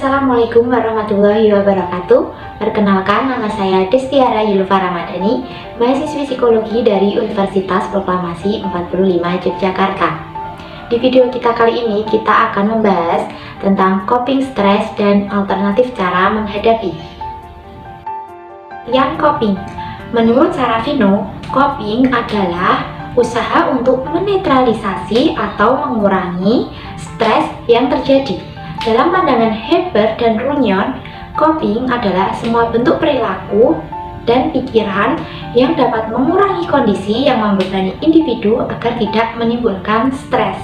Assalamualaikum warahmatullahi wabarakatuh. Perkenalkan, nama saya Destiara Yulfa Ramadhani, mahasiswi psikologi dari Universitas Proklamasi 45 Yogyakarta. Di video kita kali ini kita akan membahas tentang coping stres dan alternatif cara menghadapi. Yang coping. Menurut Sarafino, coping adalah usaha untuk menetralisasi atau mengurangi stres yang terjadi. Dalam pandangan Heber dan Runyon, coping adalah semua bentuk perilaku dan pikiran yang dapat mengurangi kondisi yang membebani individu agar tidak menimbulkan stres.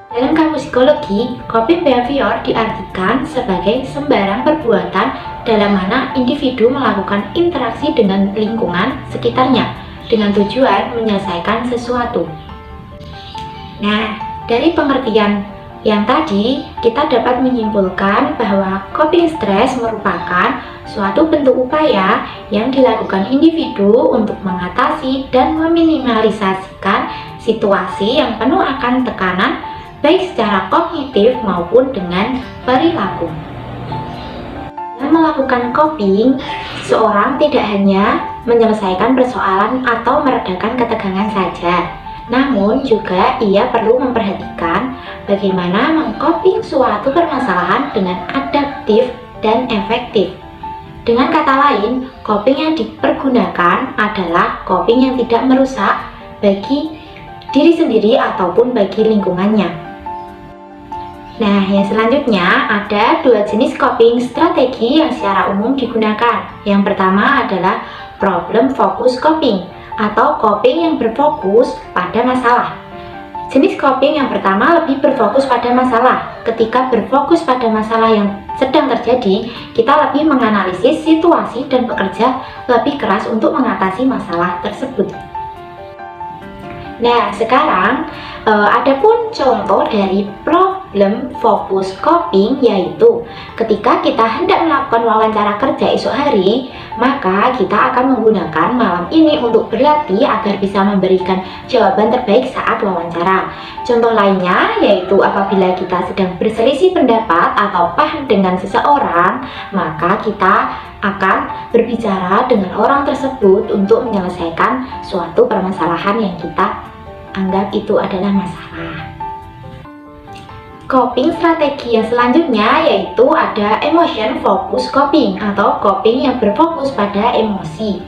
Dalam kamus psikologi, coping behavior diartikan sebagai sembarang perbuatan dalam mana individu melakukan interaksi dengan lingkungan sekitarnya dengan tujuan menyelesaikan sesuatu. Nah, dari pengertian yang tadi, kita dapat menyimpulkan bahwa coping stress merupakan suatu bentuk upaya yang dilakukan individu untuk mengatasi dan meminimalisasikan situasi yang penuh akan tekanan baik secara kognitif maupun dengan perilaku. Dengan melakukan coping, seorang tidak hanya menyelesaikan persoalan atau meredakan ketegangan saja, namun juga ia perlu memperhatikan bagaimana mengcoping suatu permasalahan dengan adaptif dan efektif. Dengan kata lain, coping yang dipergunakan adalah coping yang tidak merusak bagi diri sendiri ataupun bagi lingkungannya. Nah, yang selanjutnya ada dua jenis coping strategi yang secara umum digunakan. Yang pertama adalah problem focus coping atau coping yang berfokus pada masalah. Jenis coping yang pertama lebih berfokus pada masalah. Ketika berfokus pada masalah yang sedang terjadi, kita lebih menganalisis situasi dan bekerja lebih keras untuk mengatasi masalah tersebut. Nah, sekarang adapun contoh dari problem focus coping, yaitu ketika kita hendak melakukan wawancara kerja esok hari, maka kita akan menggunakan malam ini untuk berlatih agar bisa memberikan jawaban terbaik saat wawancara. Contoh lainnya yaitu apabila kita sedang berselisih pendapat atau paham dengan seseorang, maka kita akan berbicara dengan orang tersebut untuk menyelesaikan suatu permasalahan yang kita anggap itu adalah masalah. Coping strategi yang selanjutnya yaitu ada emotion focus coping atau coping yang berfokus pada emosi.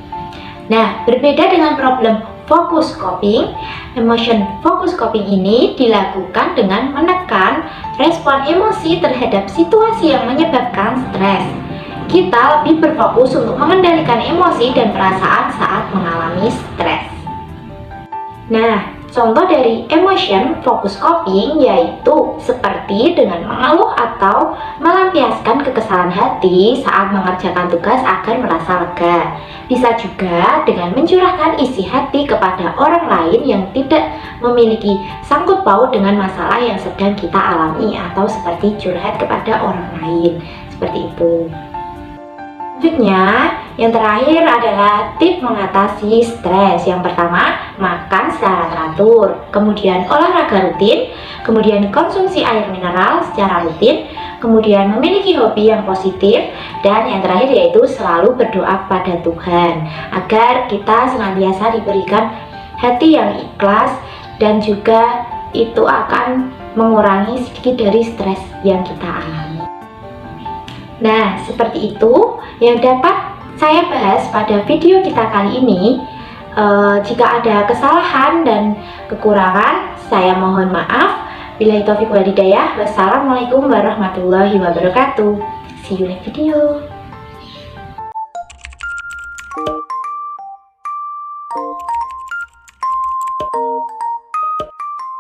Nah, berbeda dengan problem focus coping, emotion focus coping ini dilakukan dengan menekan respon emosi terhadap situasi yang menyebabkan stres. Kita lebih berfokus untuk mengendalikan emosi dan perasaan saat mengalami stres. Nah, contoh dari emotion focus coping yaitu seperti dengan mengeluh atau melampiaskan kekesalan hati saat mengerjakan tugas agar merasa lega. Bisa juga dengan mencurahkan isi hati kepada orang lain yang tidak memiliki sangkut paut dengan masalah yang sedang kita alami atau seperti curhat kepada orang lain. Seperti itu. Selanjutnya, yang terakhir adalah tips mengatasi stres. Yang pertama, makan secara teratur, kemudian olahraga rutin, kemudian konsumsi air mineral secara rutin, kemudian memiliki hobi yang positif, dan yang terakhir yaitu selalu berdoa kepada Tuhan agar kita senantiasa diberikan hati yang ikhlas dan juga itu akan mengurangi sedikit dari stres yang kita alami. Nah, seperti itu yang dapat saya bahas pada video kita kali ini. Jika ada kesalahan dan kekurangan, saya mohon maaf. Billahi taufiq wal hidayah. Wassalamualaikum warahmatullahi wabarakatuh. See you next video.